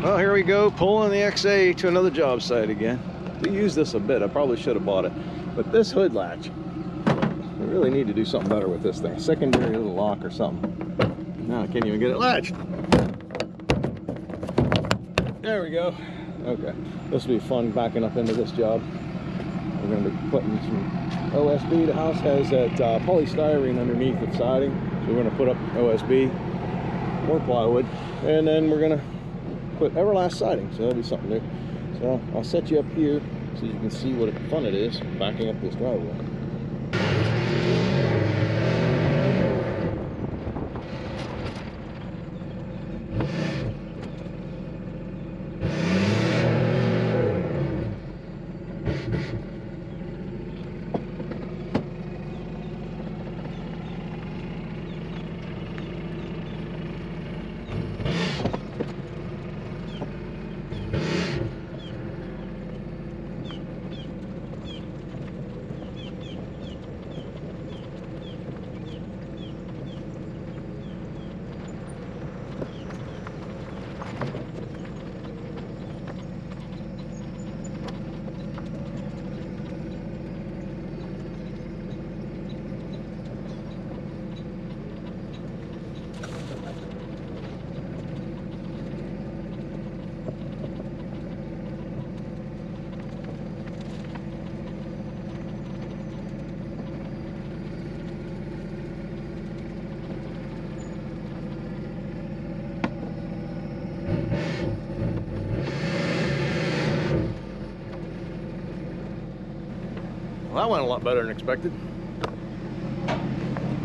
Well, here we go, pulling the XA to another job site again. We use this a bit. I probably should have bought it. But this hood latch, we really need to do something better with this thing. Secondary little lock or something. No, I can't even get it latched. There we go. Okay, this will be fun backing up into this job. We're going to be putting some OSB. The house has that polystyrene underneath the siding. So we're going to put up OSB, more plywood, and then we're going to put Everlast siding. So that'll be something new. So I'll set you up here so you can see what fun it is backing up this driveway. Well, that went a lot better than expected. A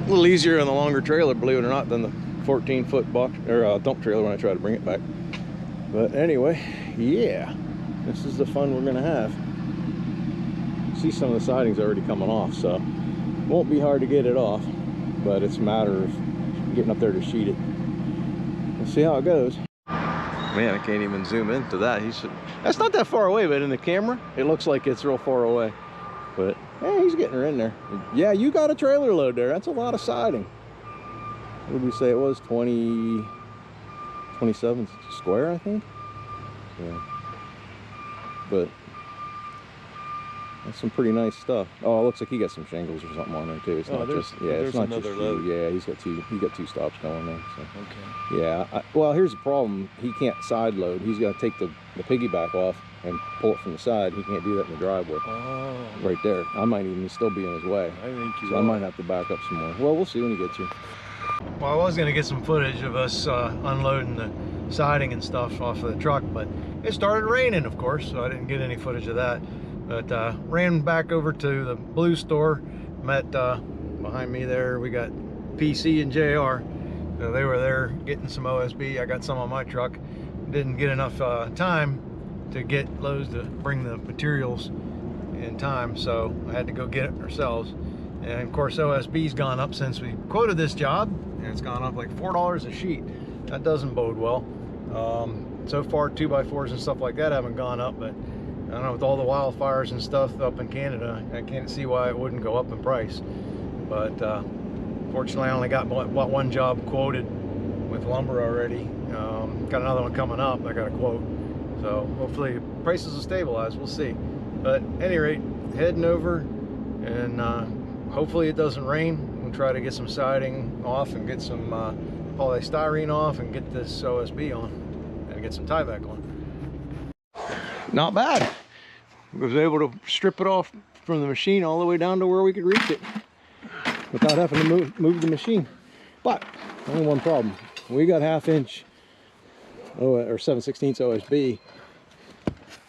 little easier on the longer trailer, believe it or not, than the 14-foot box or dump trailer when I try to bring it back. But anyway, yeah, this is the fun we're gonna have. See, some of the siding's already coming off, so it won't be hard to get it off, but it's a matter of getting up there to sheet it. We'll see how it goes. Man, I can't even zoom into that. That's not that far away, but in the camera, it looks like it's real far away. But hey, he's getting her in there. Yeah, you got a trailer load there. That's a lot of siding. What did we say it was? 27 square, I think. Yeah. But that's some pretty nice stuff. Oh, it looks like he got some shingles or something on there too. It's not just, yeah, it's not just load. Yeah, he's got two stops going there. So. Okay. Yeah. Well, here's the problem. He can't side load. He's got to take the piggyback off and pull it from the side. He can't do that in the driveway. Oh. Right there. I might even still be in his way. I think you will. I might have to back up some more. Well, we'll see when he gets here. Well, I was going to get some footage of us unloading the siding and stuff off of the truck, but it started raining, of course, so I didn't get any footage of that. But ran back over to the Blue store, met behind me there, we got PC and JR. So they were there getting some OSB. I got some on my truck. Didn't get enough time to get Lowe's to bring the materials in time, so I had to go get it ourselves. And of course, OSB's gone up since we quoted this job, and it's gone up like $4 a sheet. That doesn't bode well. So far, 2x4s and stuff like that haven't gone up, but I don't know, with all the wildfires and stuff up in Canada, I can't see why it wouldn't go up in price. But fortunately, I only got one job quoted with lumber already. Got another one coming up. I got a quote, so hopefully prices will stabilize. We'll see. But at any rate, heading over, and hopefully it doesn't rain. We'll try to get some siding off and get some polystyrene off and get this OSB on and get some tieback on. Not bad. I was able to strip it off from the machine all the way down to where we could reach it without having to move the machine. But only one problem. We got 1/2 inch or 7/16 OSB,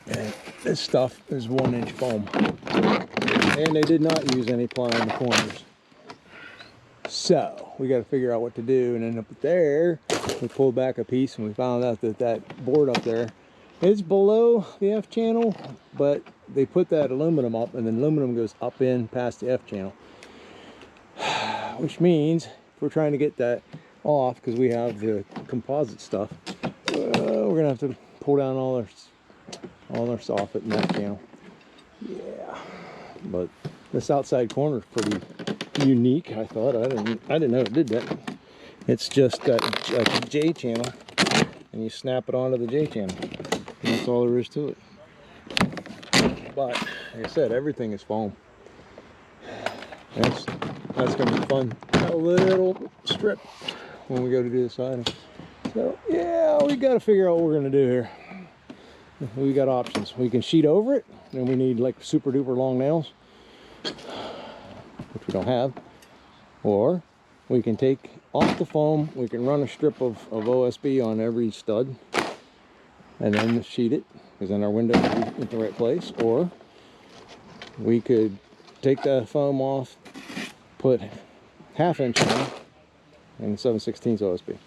and this stuff is 1 inch foam. And they did not use any ply in the corners. So we got to figure out what to do. And then up there, we pulled back a piece and we found out that that board up there is below the F channel, but they put that aluminum up, and then aluminum goes up in past the F channel. Which means if we're trying to get that off, because we have the composite stuff, we're gonna have to pull down all our soffit in that channel. Yeah, but this outside corner is pretty unique. I thought I didn't know it did that. It's just got like a J channel, and you snap it onto the J-channel. That's all there is to it. But like I said, everything is foam. That's going to be fun. A little strip when we go to do the siding. So yeah, we got to figure out what we're going to do here. We got options. We can sheet over it, and we need like super duper long nails, which we don't have. Or we can take off the foam, we can run a strip of OSB on every stud and then sheet it, because then our window will be in the right place. Or we could take that foam off, put 1/2 inch on and 7/16 OSB.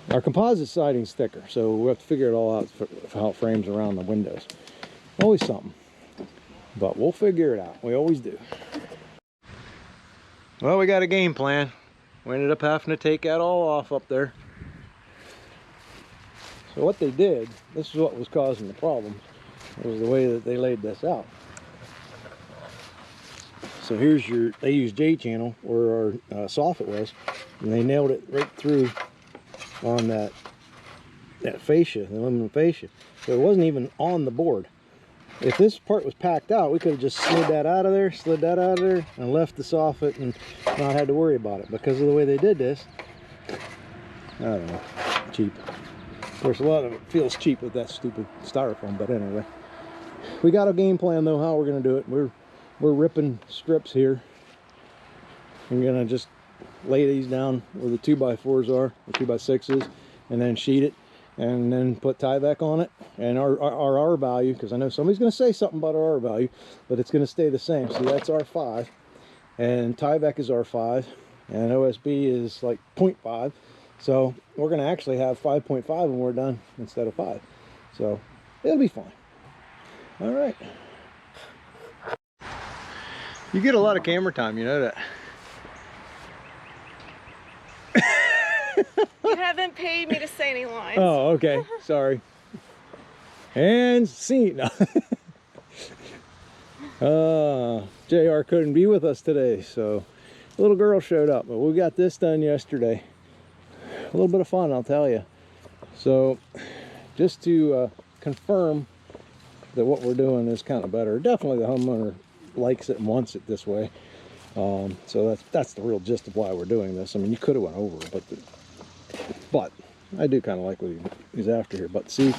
Our composite siding's thicker, so we have to figure it all out for how it frames around the windows. Always something, but we'll figure it out. We always do. Well, we got a game plan. We ended up having to take that all off up there. So what they did, this is what was causing the problem, was the way that they laid this out. So here's they used J-channel where our soffit was, and they nailed it right through on that fascia, the aluminum fascia. So it wasn't even on the board. If this part was packed out, we could have just slid that out of there, and left the soffit and not had to worry about it. Because of the way they did this, I don't know, cheap. Of course, a lot of it feels cheap with that stupid styrofoam, but anyway. We got a game plan though, how we're gonna do it. We're ripping strips here. I'm gonna just lay these down where the 2x4s are, the 2x6s, and then sheet it, and then put Tyvek on it. And our R value, because I know somebody's going to say something about our R value, but it's going to stay the same. So that's R5, and Tyvek is R5, and OSB is like 0.5. So we're going to actually have 5.5 when we're done instead of 5. So it'll be fine. All right. You get a lot of camera time, you know that. You haven't paid me to say any lines. Oh, okay. Sorry. And scene. JR couldn't be with us today, so little girl showed up, but we got this done yesterday. A little bit of fun, I'll tell you. So just to confirm that what we're doing is kind of better. Definitely the homeowner likes it and wants it this way. So that's the real gist of why we're doing this. I mean, you could have went over it, but I do kind of like what he's after here. But see,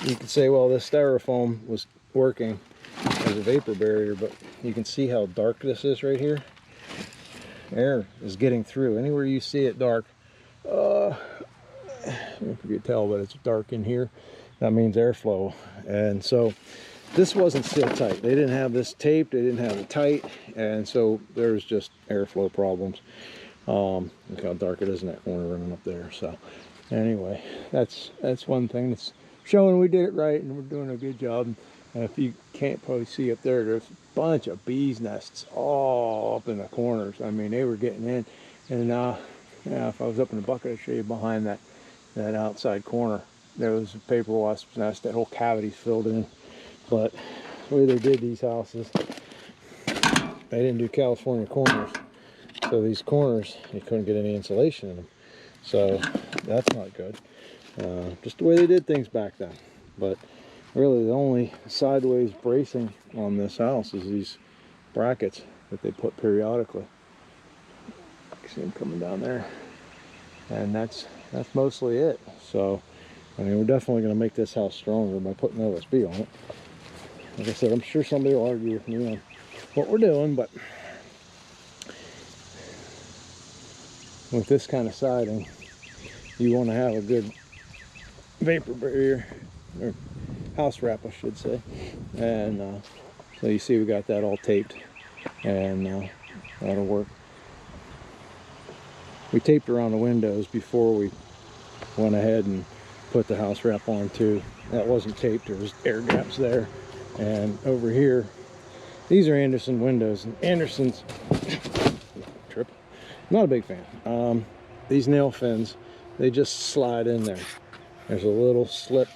you could say, well, this styrofoam was working as a vapor barrier, but you can see how dark this is right here. Air is getting through. Anywhere you see it dark, I don't know if you can tell, but it's dark in here. That means airflow. And so this wasn't still tight. They didn't have this taped, they didn't have it tight, and so there's just airflow problems. Look how dark it is in that corner running up there. So anyway, that's one thing that's showing we did it right and we're doing a good job. And if you can't probably see up there, there's a bunch of bees nests all up in the corners. I mean, they were getting in. And yeah, if I was up in the bucket, I'd show you behind that outside corner. There was a paper wasp's nest. That whole cavity's filled in. But the way they did these houses, they didn't do California corners. So these corners, you couldn't get any insulation in them. So that's not good. Just the way they did things back then. But really the only sideways bracing on this house is these brackets that they put periodically. You see them coming down there. And that's mostly it. So, I mean, we're definitely going to make this house stronger by putting OSB on it. Like I said, I'm sure somebody will argue with me on what we're doing, but with this kind of siding, you want to have a good vapor barrier, or house wrap, I should say. And so you see we got that all taped, and that'll work. We taped around the windows before we went ahead and put the house wrap on too. That wasn't taped, there was air gaps there. And over here, these are Anderson windows, and Anderson's trip. Not a big fan. These nail fins, they just slide in there. There's a little slip.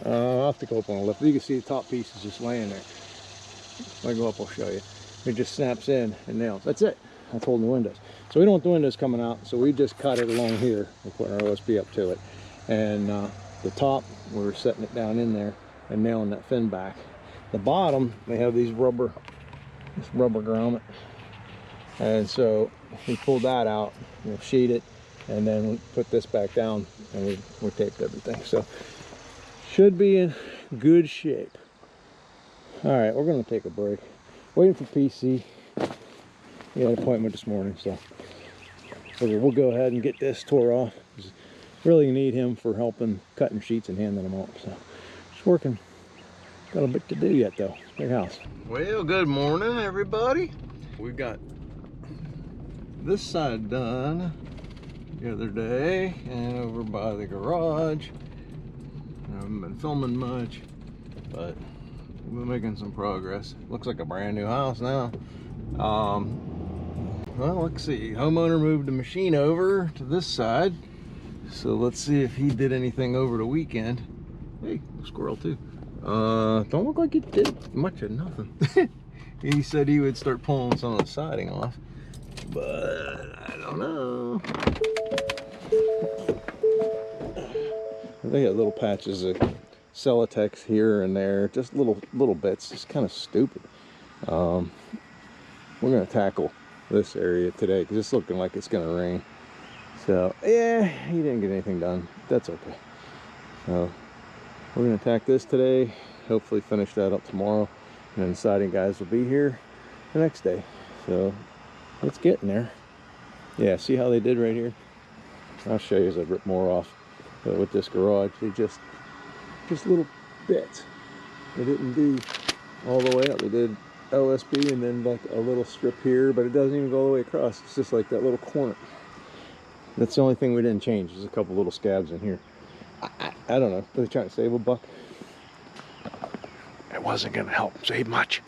I'll have to go up on a lift. You can see the top piece is just laying there. If I go up, I'll show you. It just snaps in and nails. That's it. That's holding the windows. So we don't want the windows coming out, so we just cut it along here and put our OSB up to it. and the top, we're setting it down in there and nailing that fin back. The bottom, they have this rubber grommet, and so we pulled that out, we'll sheet it, and then we put this back down, and we taped everything. So should be in good shape. All right, we're gonna take a break. Waiting for PC. He had an appointment this morning, so we'll go ahead and get this tore off. Really need him for helping cutting sheets and handing them up. So just working. Got a bit to do yet though. Big house. Well, good morning everybody. We got this side done the other day, and over by the garage. I haven't been filming much, but we've been making some progress. Looks like a brand new house now. Well, let's see. Homeowner moved the machine over to this side, so let's see if he did anything over the weekend. Hey, squirrel too. Don't look like it did much of nothing. He said he would start pulling some of the siding off, but I don't know. They got little patches of Celotex here and there, just little bits. It's kind of stupid. We're gonna tackle this area today because it's looking like it's gonna rain. So yeah, he didn't get anything done. That's okay. So we're gonna attack this today, hopefully finish that up tomorrow, and then the siding guys will be here the next day. So it's getting there. Yeah, see how they did right here? I'll show you as I rip more off. But with this garage, they just little bits. They didn't do all the way up. They did OSB and then like a little strip here, but it doesn't even go all the way across. It's just like that little corner. That's the only thing we didn't change. There's a couple little scabs in here. I don't know. Are they trying to save a buck? It wasn't going to help save much.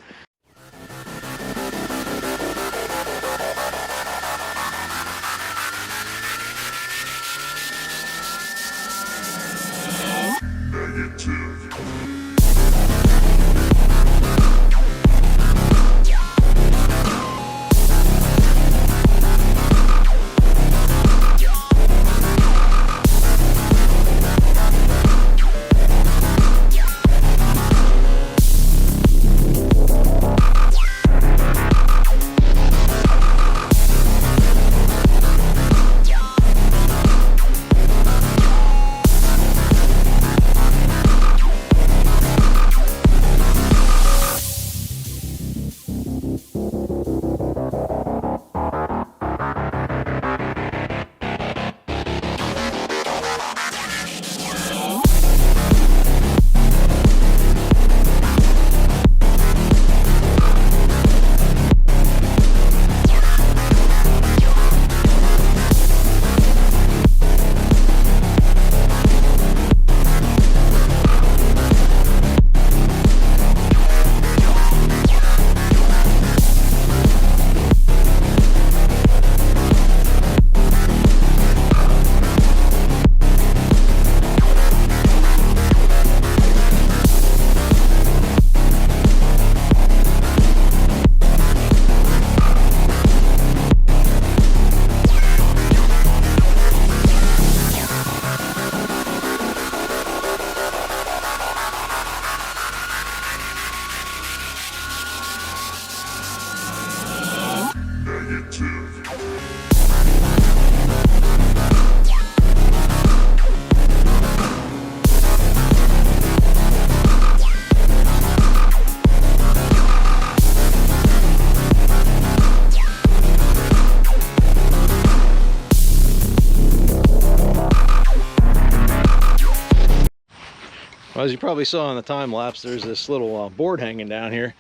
Well, as you probably saw in the time lapse, there's this little board hanging down here.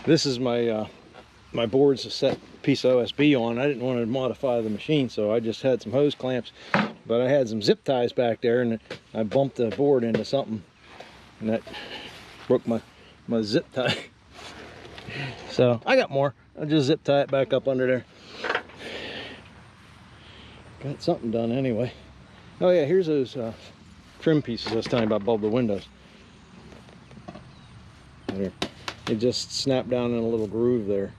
This is my my board's a set piece of OSB on. I didn't want to modify the machine, so I just had some hose clamps, but I had some zip ties back there, and I bumped the board into something, and that broke my zip tie. So I got more. I'll just zip tie it back up under there. Got something done anyway. Oh yeah, here's those trim pieces I was telling you about above the windows. There. It just snapped down in a little groove there.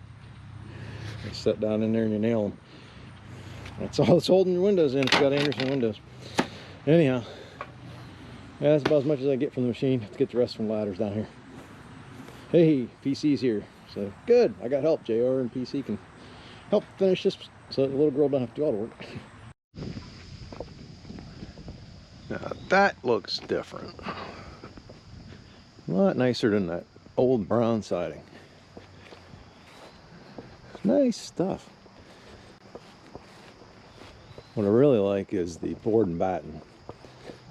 You set down in there and you nail them. That's all that's holding your windows in if you got Anderson windows. Anyhow, yeah, that's about as much as I get from the machine. Let's get the rest from ladders down here. Hey, PC's here. So good, I got help. JR and PC can help finish this so the little girl don't have to do all the work. Now that looks different. A lot nicer than that old brown siding. Nice stuff. What I really like is the board and batten.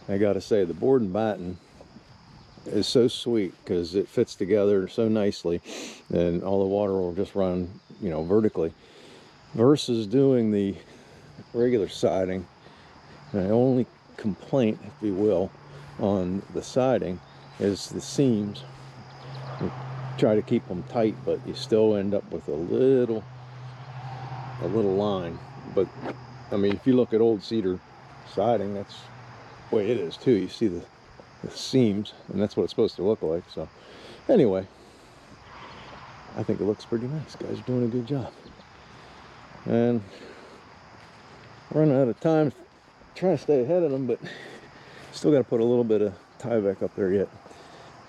I gotta say, the board and batten is so sweet because it fits together so nicely and all the water will just run, you know, vertically, versus doing the regular siding. My only complaint, if you will, on the siding is the seams. You try to keep them tight, but you still end up with a little line. But I mean, if you look at old cedar siding, that's the way it is too. You see the seams, and that's what it's supposed to look like. So anyway, I think it looks pretty nice. Guys are doing a good job. And running out of time trying to stay ahead of them, but still got to put a little bit of Tyvek up there yet.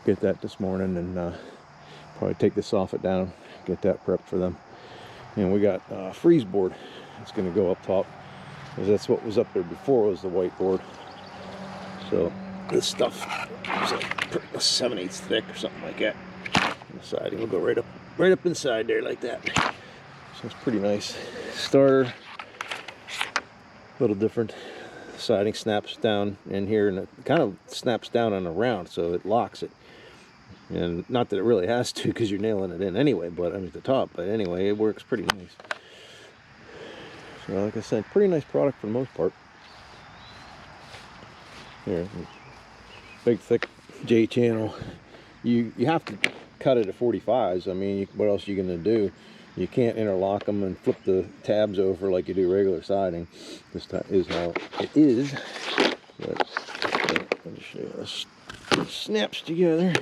Get that this morning, and probably take this off it down, get that prepped for them. And we got freeze board. It's going to go up top, because that's what was up there before, was the white board. So this stuff is like 7/8 thick or something like that. On the siding will go right up inside there like that. So it's pretty nice. Starter, a little different. Siding snaps down in here, and it kind of snaps down on the round, so it locks it. And not that it really has to, because you're nailing it in anyway, but I mean at the top. But anyway, it works pretty nice. So like I said, pretty nice product for the most part. Here, big thick J channel. You have to cut it at 45s. I mean, what else are you going to do? You can't interlock them and flip the tabs over like you do regular siding. This is how it is. But let me show you this. It snaps together.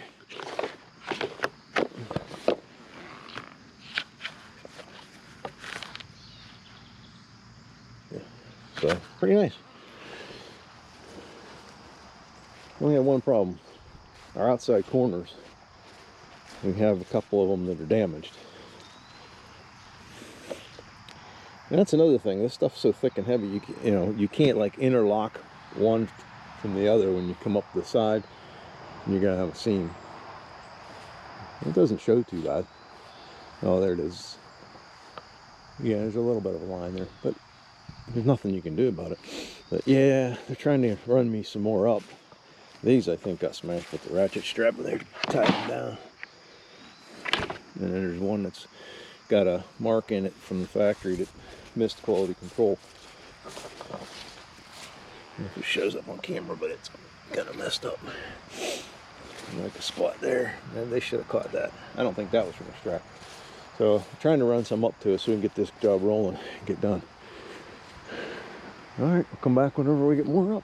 Yeah. So pretty nice. We only have one problem. Our outside corners, we have a couple of them that are damaged. And that's another thing. This stuff's so thick and heavy, you can't like interlock one from the other when you come up the side, and you're gonna have a seam. It doesn't show too bad. Oh, there it is. Yeah, there's a little bit of a line there, but there's nothing you can do about it. But yeah, they're trying to run me some more up. These, I think, got smashed with the ratchet strap, and they're tied them down. And then there's one that's got a mark in it from the factory that missed quality control. I don't know if it shows up on camera, but it's kind of messed up. Like a spot there, and they should have caught that. I don't think that was from the strap. So I'm trying to run some up to it so we can get this job rolling and get done. All right, we'll come back whenever we get more up.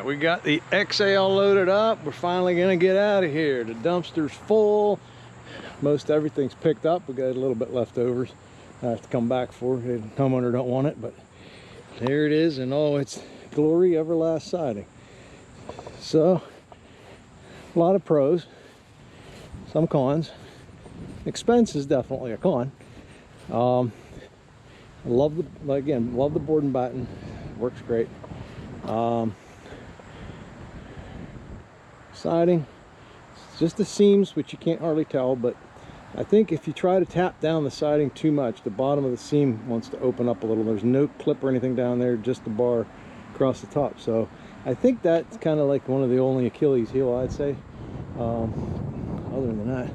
right, we got the XL loaded up. We're finally gonna get out of here. The dumpster's full. Most everything's picked up. We got a little bit left over. I have to come back for it. The homeowner don't want it, but there it is in all its glory, Everlast siding. So, a lot of pros, some cons. Expense is definitely a con. Love the board and batten. Works great. Siding, it's just the seams, which you can't hardly tell, but I think if you try to tap down the siding too much, the bottom of the seam wants to open up a little. There's no clip or anything down there, just the bar across the top. So I think that's kind of like one of the only Achilles heel, I'd say. Other than that,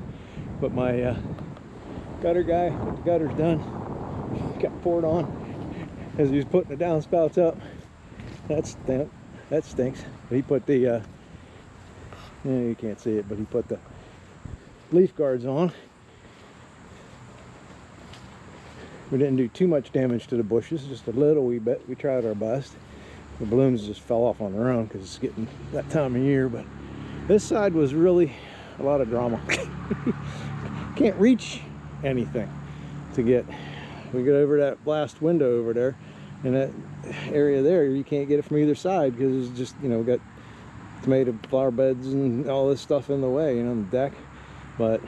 but my gutter guy got the gutters done, got poured on as he was putting the downspouts up. That stinks. But he put the you can't see it, but he put the leaf guards on. We didn't do too much damage to the bushes, just a little wee bit. We tried our best. The blooms just fell off on their own because it's getting that time of year. But this side was really a lot of drama. Can't reach anything to get. We get over that blast window over there, and that area there, you can't get it from either side because it's just, you know, got tomato flower beds and all this stuff in the way, you know, on the deck. But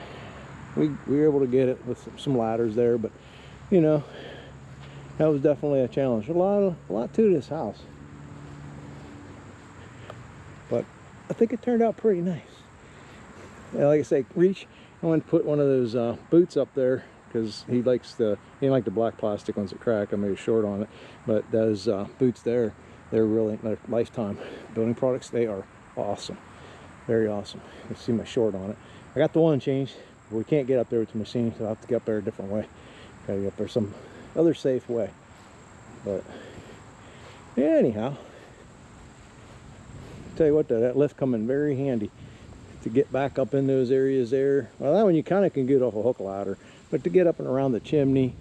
we were able to get it with some ladders there. But you know, that was definitely a challenge. A lot to this house, but I think it turned out pretty nice. Yeah, like I say, reach. I want to put one of those boots up there because he didn't like the black plastic ones that crack. I made a short on it, but those boots there, they're really lifetime building products. They are awesome, very awesome. You see my short on it. I got the one changed, but we can't get up there with the machine, so I have to get up there a different way. Gotta get up there some other safe way. But yeah, anyhow, tell you what, that lift come in very handy to get back up in those areas there. Well, that one you kind of can get off a hook ladder, but to get up and around the chimney,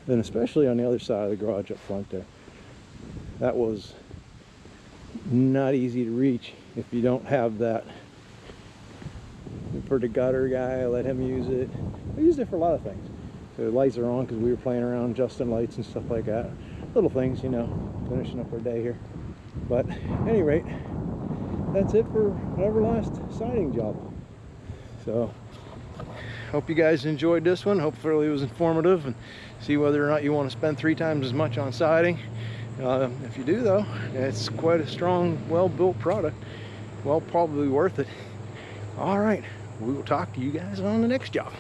then especially on the other side of the garage up front there, that was not easy to reach if you don't have that. For the gutter guy, I let him use it. I used it for a lot of things. So the lights are on because we were playing around adjusting lights and stuff like that. Little things, you know, finishing up our day here. But at any rate, that's it for an Everlast siding job. So hope you guys enjoyed this one. Hopefully it was informative, and see whether or not you want to spend 3 times as much on siding. If you do though, it's quite a strong, well-built product. Well, probably worth it. All right, we will talk to you guys on the next job.